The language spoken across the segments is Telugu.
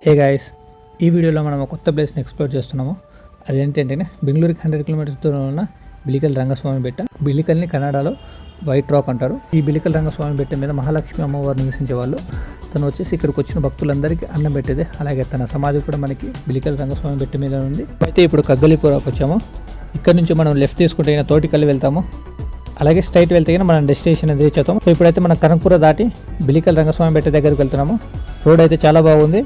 హే గాయస్, ఈ వీడియోలో మనం ఒక కొత్త ప్లేస్ని ఎక్స్ప్లోర్ చేస్తున్నాము. అదేంటంటే బెంగళూరుకి 100 కిలోమీటర్స్ దూరంలో ఉన్న బిలికల్ రంగస్వామి బెట్ట. బిలికల్ని కన్నడలో వైట్ రాక్ అంటారు. ఈ బిలికల్ రంగస్వామి బెట్ట మీద మహాలక్ష్మి అమ్మవారు నివసించే వాళ్ళు. తను వచ్చేసి ఇక్కడికి వచ్చిన భక్తులందరికీ అన్నం పెట్టేది. అలాగే తన సమాధి కూడా మనకి బిలికల్ రంగస్వామి బెట్ట మీద ఉంది. అయితే ఇప్పుడు కగ్గలిపురాకు వచ్చాము. ఇక్కడ నుంచి మనం లెఫ్ట్ తీసుకుంటే తోటికల్లి వెళ్తాము. అలాగే స్ట్రైట్ వెళ్తే మనం డెస్టినేషన్ అనేది రీచ్ అవుతాము. ఇప్పుడైతే మనం కనకపుర దాటి బిలికల్ రంగస్వామి బెట్ట దగ్గరికి వెళ్తున్నాము. రోడ్ అయితే చాలా బాగుంది.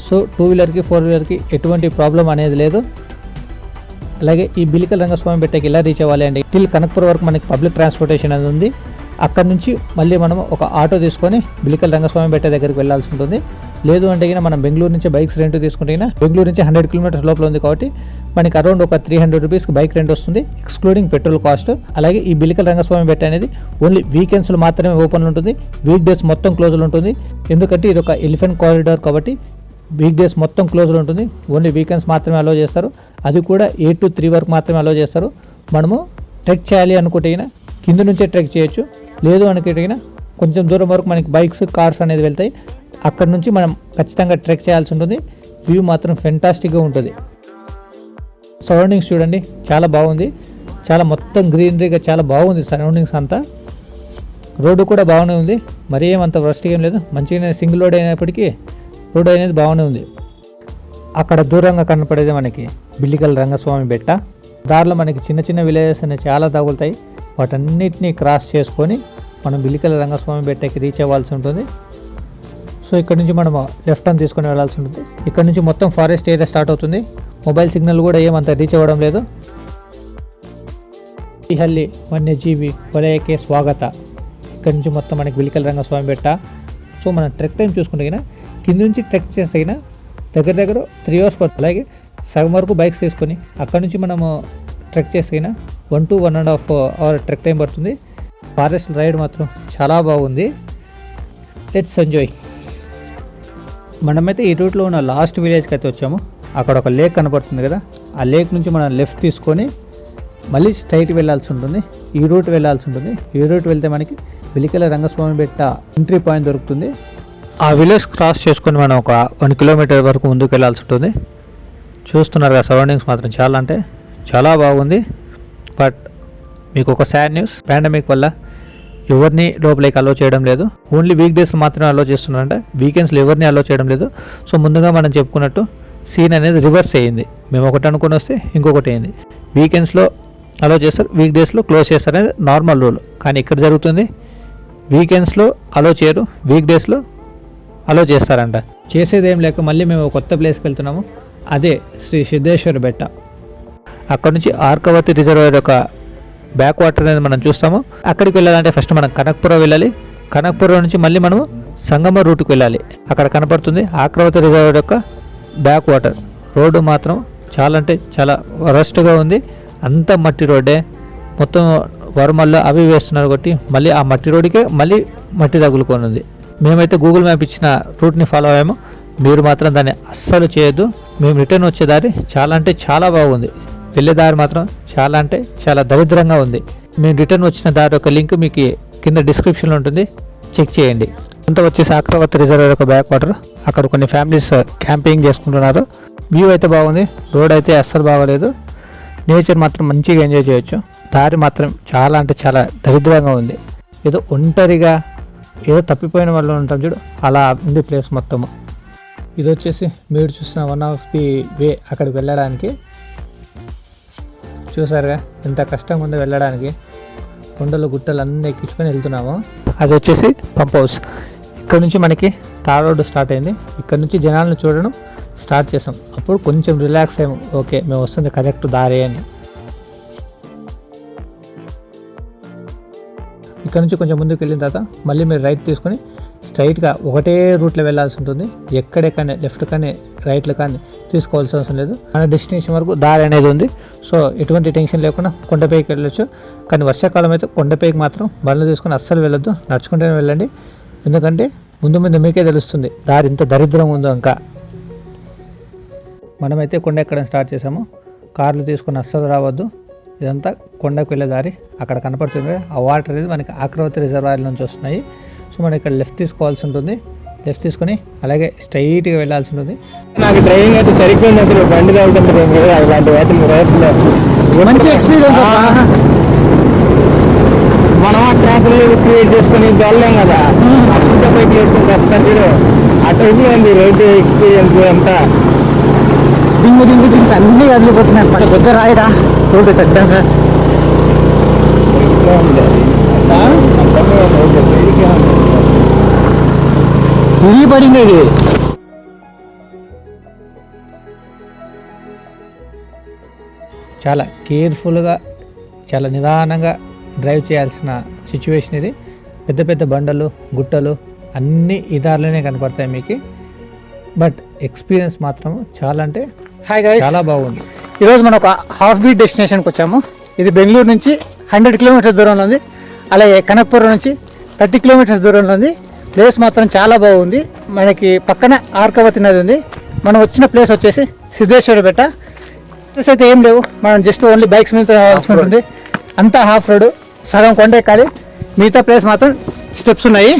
సో 2 వీలర్కి 4 వీలర్కి ఎటువంటి ప్రాబ్లం అనేది లేదు. అలాగే ఈ బిలికల్ రంగస్వామి బెట్టకి ఎలా రీచ్ అవ్వాలి అంటే టిల్ కనకపుర వరకు మనకి పబ్లిక్ ట్రాన్స్పోర్టేషన్ అనేది ఉంది. అక్కడ నుంచి మళ్ళీ మనం ఒక ఆటో తీసుకొని బిలికల్ రంగస్వామి బెట్ట దగ్గరికి వెళ్ళాల్సి ఉంటుంది. లేదు అంటే మనం బెంగళూరు నుంచి బైక్స్ రెంట్ తీసుకుంటే బెంగళూరు నుంచి 100 కిలోమీటర్స్ లోపల ఉంది కాబట్టి మనకి అరౌండ్ ఒక 300 రూపీస్కి బైక్ రెంట్ వస్తుంది, ఎక్స్క్లూడింగ్ పెట్రోల్ కాస్ట్. అలాగే ఈ బిలికల్ రంగస్వామి బెట్ట అనేది ఓన్లీ వీకెండ్స్లో మాత్రమే ఓపెన్లో ఉంటుంది. వీక్ డేస్ మొత్తం క్లోజ్లో ఉంటుంది. ఎందుకంటే ఇది ఒక ఎలిఫెంట్ కారిడార్ కాబట్టి వీక్ డేస్ మొత్తం క్లోజ్లో ఉంటుంది. ఓన్లీ వీకెండ్స్ మాత్రమే అలో చేస్తారు. అది కూడా 8 to 3 వరకు మాత్రమే అలో చేస్తారు. మనము ట్రెక్ చేయాలి అనుకుంటే కింద నుంచే ట్రెక్ చేయొచ్చు. లేదు అనుకుంటే కొంచెం దూరం వరకు మనకి బైక్స్ కార్స్ అనేది వెళ్తాయి. అక్కడ నుంచి మనం ఖచ్చితంగా ట్రెక్ చేయాల్సి ఉంటుంది. వ్యూ మాత్రం ఫెంటాస్టిక్గా ఉంటుంది. సరౌండింగ్స్ చూడండి, చాలా బాగుంది. చాలా మొత్తం గ్రీనరీగా చాలా బాగుంది సరౌండింగ్స్ అంతా. రోడ్డు కూడా బాగానే ఉంది. మరీ ఏమంత వర్స్ట్గా ఏం లేదు. మంచిగానే సింగిల్ రోడ్ అయినప్పటికీ రోడ్ అనేది బాగానే ఉంది. అక్కడ దూరంగా కనపడేది మనకి బిలికల్ రంగస్వామి బెట్ట. దారిలో మనకి చిన్న చిన్న విలేజెస్ అనేవి చాలా తగులుతాయి. వాటన్నిటిని క్రాస్ చేసుకొని మనం బిలికల్ రంగస్వామి బెట్టకి రీచ్ అవ్వాల్సి ఉంటుంది. సో ఇక్కడ నుంచి మనం లెఫ్ట్ టర్న్ తీసుకొని వెళ్ళాల్సి ఉంటుంది. ఇక్కడ నుంచి మొత్తం ఫారెస్ట్ ఏరియా స్టార్ట్ అవుతుంది. మొబైల్ సిగ్నల్ కూడా ఏమంత రీచ్ అవ్వడం లేదు. శ్రీహల్లి వన్యజీవి వలయకే స్వాగత. ఇక్కడ నుంచి మొత్తం మనకి బిలికల్ రంగస్వామి బెట్ట. సో మనం ట్రెక్ టైం చూసుకుంటే కింద నుంచి ట్రెక్ చేస్తే దగ్గర 3 hours పడుతుంది. అలాగే సగం వరకు బైక్స్ తీసుకొని అక్కడ నుంచి మనము ట్రెక్ చేస్తే 1 to 1.5 hour ట్రెక్ టైం పడుతుంది. ఫారెస్ట్ రైడ్ మాత్రం చాలా బాగుంది. Let's enjoy. మనమైతే ఈ రూట్లో ఉన్న లాస్ట్ విలేజ్కి అయితే వచ్చాము. అక్కడ ఒక లేక్ కనపడుతుంది కదా, ఆ లేక్ నుంచి మనం లెఫ్ట్ తీసుకొని మళ్ళీ స్ట్రైట్ వెళ్ళాల్సి ఉంటుంది. ఈ రూట్ వెళ్ళాల్సి ఉంటుంది. ఈ రూట్ వెళ్తే మనకి బిలికల్ రంగస్వామి బెట్ట ఎంట్రీ పాయింట్ దొరుకుతుంది. ఆ విలేజ్ క్రాస్ చేసుకొని మనం ఒక 1 kilometer వరకు ముందుకు వెళ్ళాల్సి ఉంటుంది. చూస్తున్నారు కదా, సరౌండింగ్స్ మాత్రం చాలా అంటే చాలా బాగుంది. బట్ మీకు ఒక సాడ్ న్యూస్, పాండమిక్ వల్ల ఎవరిని లోపలికి అలో చేయడం లేదు. ఓన్లీ వీక్ డేస్లో మాత్రమే అలో చేస్తున్నారంట. వీకెండ్స్లో ఎవరిని అలో చేయడం లేదు. సో ముందుగా మనం చెప్పుకున్నట్టు సీన్ అనేది రివర్స్ అయ్యింది. మేము ఒకటి అనుకుని వస్తే ఇంకొకటి అయింది. వీకెండ్స్లో అలో చేస్తారు, వీక్ డేస్లో క్లోజ్ చేస్తారు అనేది నార్మల్ రూల్. కానీ ఇక్కడ జరుగుతుంది వీకెండ్స్లో అలో చేయరు, వీక్ డేస్లో అలో చేస్తారంట. చేసేది ఏం లేక మళ్ళీ మేము కొత్త ప్లేస్కి వెళ్తున్నాము. అదే శ్రీ సిద్ధేశ్వర బెట్ట. అక్కడ నుంచి ఆర్కవతి రిజర్వాయర్ యొక్క బ్యాక్ వాటర్ అనేది మనం చూస్తాము. అక్కడికి వెళ్ళాలంటే ఫస్ట్ మనం కనకపుర వెళ్ళాలి. కనకపురం నుంచి మళ్ళీ మనము సంగమ రూట్కి వెళ్ళాలి. అక్కడ కనపడుతుంది ఆర్కవతి రిజర్వాయర్ యొక్క బ్యాక్ వాటర్. రోడ్డు మాత్రం చాలా అంటే చాలా వరస్ట్గా ఉంది. అంత మట్టి రోడ్డే. మొత్తం వర్మల్లో అవి వేస్తున్నారు కాబట్టి మళ్ళీ ఆ మట్టి రోడ్డుకే మళ్ళీ మట్టి తగులుకొని ఉంది. మేమైతే గూగుల్ మ్యాప్ ఇచ్చిన రూట్ని ఫాలో అయ్యాము. మీరు మాత్రం దాన్ని అస్సలు చేయొద్దు. మేము రిటర్న్ వచ్చే దారి చాలా అంటే చాలా బాగుంది. వెళ్ళే దారి మాత్రం చాలా అంటే చాలా దరిద్రంగా ఉంది. మేము రిటర్న్ వచ్చిన దారి యొక్క లింక్ మీకు కింద డిస్క్రిప్షన్లో ఉంటుంది, చెక్ చేయండి. అంతా వచ్చేసి ఆక్రవతి రిజర్వాయర్ యొక్క బ్యాక్ వాటర్. అక్కడ కొన్ని ఫ్యామిలీస్ క్యాంపింగ్ చేసుకుంటున్నారు. వ్యూ అయితే బాగుంది. రోడ్ అయితే అస్సలు బాగోలేదు. నేచర్ మాత్రం మంచిగా ఎంజాయ్ చేయొచ్చు. దారి మాత్రం చాలా అంటే చాలా దరిద్రంగా ఉంది. ఏదో ఒంటరిగా ఏదో తప్పిపోయిన వాళ్ళు ఉంటాం చూడు, అలా ఉంది ప్లేస్ మొత్తము. ఇది వచ్చేసి మీరు చూసిన వన్ ఆఫ్ ది వే అక్కడికి వెళ్ళడానికి. చూసారుగా ఎంత కష్టంగా ఉందో వెళ్ళడానికి. కొండలు గుట్టలు అన్నీ ఎక్కించుకొని వెళ్తున్నాము. అది వచ్చేసి పంప్ హౌస్. ఇక్కడ నుంచి మనకి తార్ రోడ్డు స్టార్ట్ అయింది. ఇక్కడ నుంచి జనాలను చూడడం స్టార్ట్ చేసాం. అప్పుడు కొంచెం రిలాక్స్ అయ్యాము. ఓకే, మేము వస్తుంది కరెక్ట్ దారి అని. ఇక్కడ నుంచి కొంచెం ముందుకు వెళ్ళిన తర్వాత మళ్ళీ మీరు రైట్ తీసుకొని స్ట్రైట్గా ఒకటే రూట్లో వెళ్ళాల్సి ఉంటుంది. ఎక్కడే కానీ లెఫ్ట్ కానీ రైట్లో కానీ తీసుకోవాల్సిన అవసరం లేదు. మన డెస్టినేషన్ వరకు దారి అనేది ఉంది. సో ఎటువంటి టెన్షన్ లేకుండా కొండపైకి వెళ్ళొచ్చు. కానీ వర్షాకాలం అయితే కొండపైకి మాత్రం బండ్లు తీసుకొని అస్సలు వెళ్ళొద్దు, నడుచుకుంటూనే వెళ్ళండి. ఎందుకంటే ముందు ముందు మీకే తెలుస్తుంది దారి ఇంత దరిద్రం ఉందో. ఇంకా మనమైతే కొండ ఎక్కడం స్టార్ట్ చేసాము. కార్లు తీసుకొని అస్సలు రావద్దు. ఇదంతా కొండకు వెళ్ళే దారి. అక్కడ కనపడుతుంది ఆ వాటర్ అనేది మనకి ఆక్రవతి రిజర్వాయర్ నుంచి వస్తున్నాయి. సో మనం ఇక్కడ లెఫ్ట్ తీసుకోవాల్సి ఉంటుంది. లెఫ్ట్ తీసుకొని అలాగే స్ట్రైట్గా వెళ్ళాల్సి ఉంటుంది. నాకు డ్రైవింగ్ అయితే సరిగ్గా ఉంది. అసలు బండి తగ్గుతుంది అలాంటి వాటిని మంచి ఎక్స్పీరియన్స్. మనం ఆ ట్రాక్లు క్రియేట్ చేసుకుని వెళ్ళలేం కదా, అట్లా బైక్ చేసుకుని వస్తారు. ఆ టైంలో ఉంది రోడ్డు ఎక్స్పీరియన్స్ అంతా. దింగు దింగు దింగు అన్నీ కదిలిపోతున్నాయి. పెద్ద రాయిరా రోడ్డు పెద్దగా ఇది పడింది. ఇది చాలా కేర్ఫుల్గా చాలా నిదానంగా డ్రైవ్ చేయాల్సిన సిచ్యువేషన్ ఇది. పెద్ద పెద్ద బండలు గుట్టలు అన్నీ ఈ దారిలోనే కనపడతాయి మీకు. బట్ ఎక్స్పీరియన్స్ మాత్రం చాలా అంటే హాయ్ గైస్, చాలా బాగుంది. ఈరోజు మనం ఒక హాఫ్ బీట్ డెస్టినేషన్కి వచ్చాము. ఇది బెంగళూరు నుంచి 100 కిలోమీటర్స్ దూరంలో ఉంది. అలాగే కనకపురం నుంచి 30 కిలోమీటర్స్ దూరంలో ఉంది. ప్లేస్ మాత్రం చాలా బాగుంది. మనకి పక్కన ఆర్కవతి నది ఉంది. మనం వచ్చిన ప్లేస్ వచ్చేసి సిద్ధేశ్వర బెట్ట. ప్లేస్ అయితే ఏం లేవు, మనం జస్ట్ ఓన్లీ బైక్స్ మీద రావాల్సి ఉంటుంది. అంతా హాఫ్ రోడ్, సగం కొండ ఎక్కాలి. మిగతా ప్లేస్ మాత్రం స్టెప్స్ ఉన్నాయి.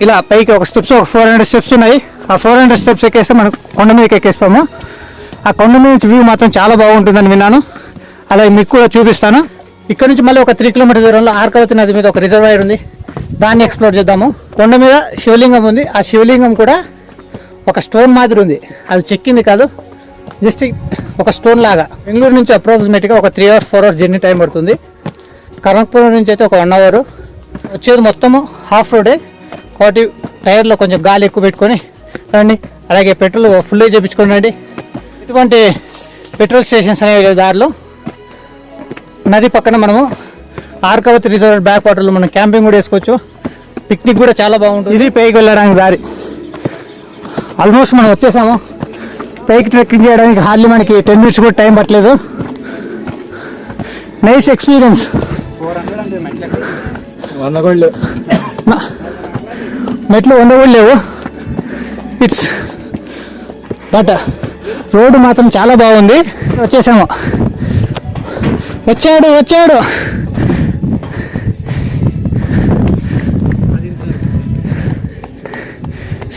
ఇలా పైకి ఒక స్టెప్స్, ఒక 400 స్టెప్స్ ఉన్నాయి. ఆ 400 స్టెప్స్ ఎక్కేస్తే మనం కొండ మీదకి ఎక్కేస్తాము. ఆ కొండ మీద నుంచి వ్యూ మాత్రం చాలా బాగుంటుందని విన్నాను. అలాగే మీకు కూడా చూపిస్తాను. ఇక్కడ నుంచి మళ్ళీ ఒక 3 కిలోమీటర్ దూరంలో ఆర్కవతి నది మీద ఒక రిజర్వాయర్ ఉంది. దాన్ని ఎక్స్ప్లోర్ చేద్దాము. కొండ మీద శివలింగం ఉంది. ఆ శివలింగం కూడా ఒక స్టోన్ మాదిరి ఉంది. అది చెక్కింది కాదు, జస్ట్ ఒక స్టోన్ లాగా. బెంగళూరు నుంచి అప్రాక్సిమేట్గా ఒక 3 hours 4 hours జర్నీ టైం పడుతుంది. కనకపురం నుంచి అయితే ఒక 1 hour. వచ్చేది మొత్తము హాఫ్ రోడే కాబట్టి టైర్లో కొంచెం గాలి ఎక్కువ పెట్టుకొని రండి. అలాగే పెట్రోల్ ఫుల్ చేయించుకొని రండి. ఇటువంటి పెట్రోల్ స్టేషన్స్ అనేవి దారిలో. నది పక్కన మనము ఆర్కవతి రిజర్వ్ బ్యాక్ వాటర్లో మనం క్యాంపింగ్ కూడా వేసుకోవచ్చు. పిక్నిక్ కూడా చాలా బాగుంటుంది. ఇది పైకి వెళ్ళడానికి దారి. ఆల్మోస్ట్ మనం వచ్చేసాము. పైకి ట్రెక్కింగ్ చేయడానికి హార్డ్లీ మనకి 10 minutes కూడా టైం పట్టలేదు. Nice experience. 100 కూడా లేవు, మెట్లు 100 కూడా లేవు. ఇట్స్ బట్ రోడ్డు మాత్రం చాలా బాగుంది. వచ్చేసాము. వచ్చాడు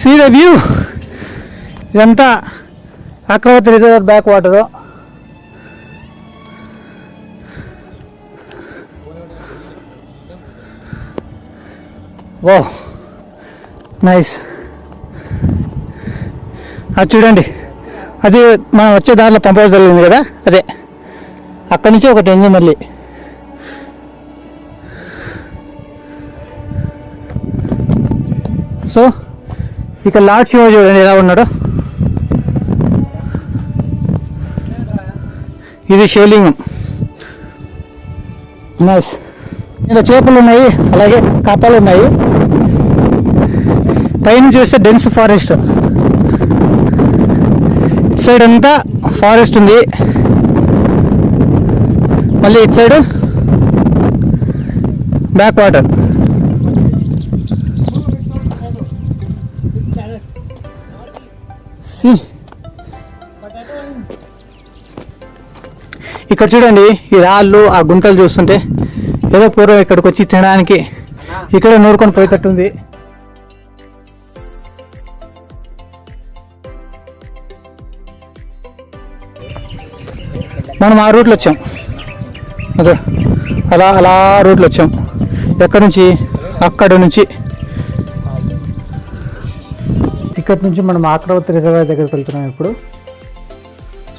సీ ద వ్యూ. ఇదంతా Arkavathi reserve back water. Oh nice. అది చూడండి, అది మనం వచ్చే దారిలో పంప్ హౌస్ జరిగింది కదా, అదే అక్కడి నుంచి ఒకటి ఉంది మళ్ళీ. సో ఇక లార్డ్ శివ చూడండి ఎలా ఉన్నాడు. ఇది శివలింగం. నైస్. ఇలా చేపలు ఉన్నాయి, అలాగే కప్పలు ఉన్నాయి. పైన చూస్తే డెన్స్ ఫారెస్ట్. ఇటు సైడ్ అంతా ఫారెస్ట్ ఉంది. మళ్ళీ ఇటు సైడ్ బ్యాక్ వాటర్. ఇక్కడ చూడండి, ఈ రాళ్ళు ఆ గుంతలు చూస్తుంటే ఏదో పూర్వం ఇక్కడికి వచ్చి తినడానికి ఇక్కడ నూరుకొని పోయేటట్టుంది. మనం ఆ రూట్లో వచ్చాం. అదే అలా రూట్లో వచ్చాం. ఎక్కడి నుంచి? అక్కడ నుంచి. ఇక్కడ నుంచి మనం ఆర్కవతి రిజర్వాయర్ దగ్గరికి వెళ్తున్నాం ఇప్పుడు.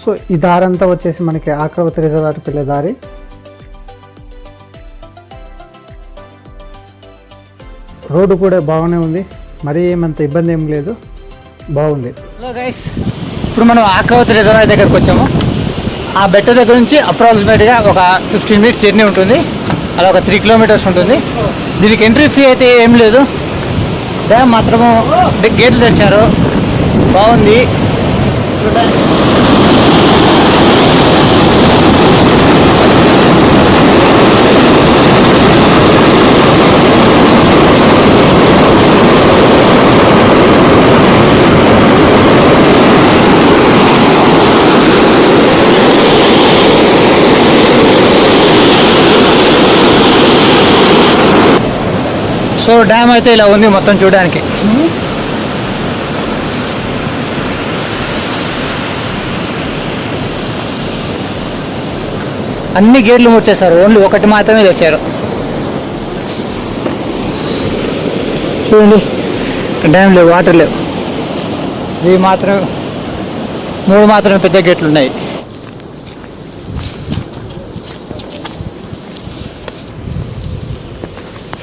సో ఈ దారి అంతా వచ్చేసి మనకి ఆర్కవతి రిజర్వాయర్కి వెళ్ళే దారి. రోడ్డు కూడా బాగానే ఉంది, మరీ ఏమంత ఇబ్బంది ఏం లేదు, బాగుంది. హలో గైస్, ఇప్పుడు మనం ఆర్కవతి రిజర్వాయర్ దగ్గరికి వచ్చాము. ఆ బెట్ట దగ్గర నుంచి అప్రాక్సిమేట్గా ఒక 15 minutes జర్నీ ఉంటుంది. అలా ఒక 3 kilometers ఉంటుంది. దీనికి ఎంట్రీ ఫీ అయితే ఏం లేదు. డ్యామ్ మాత్రము గేట్లు తెచ్చారు, బాగుంది. సో సో డ్యామ్ అయితే ఇలా ఉంది మొత్తం చూడడానికి. అన్ని గేట్లు ముచ్చేశారు, ఓన్లీ ఒకటి మాత్రమే తెచ్చారు. చూడండి డ్యామ్ లేవు, వాటర్ లేవు. ఇవి మాత్రమే 3 మాత్రమే పెద్ద గేట్లు ఉన్నాయి.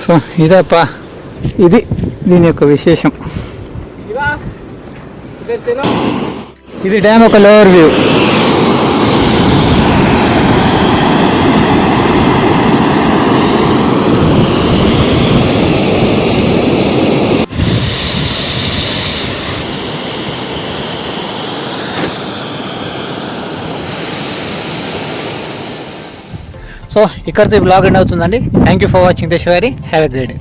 సో ఇదప్ప, ఇది దీని యొక్క విశేషం. ఇది డ్యామ్ ఒక లోవర్ వ్యూ. సో ఇక్కడితో ఈ బ్లాగ్ ఎండ్ అవుతుందండి. Thank you for watching this very have a great day.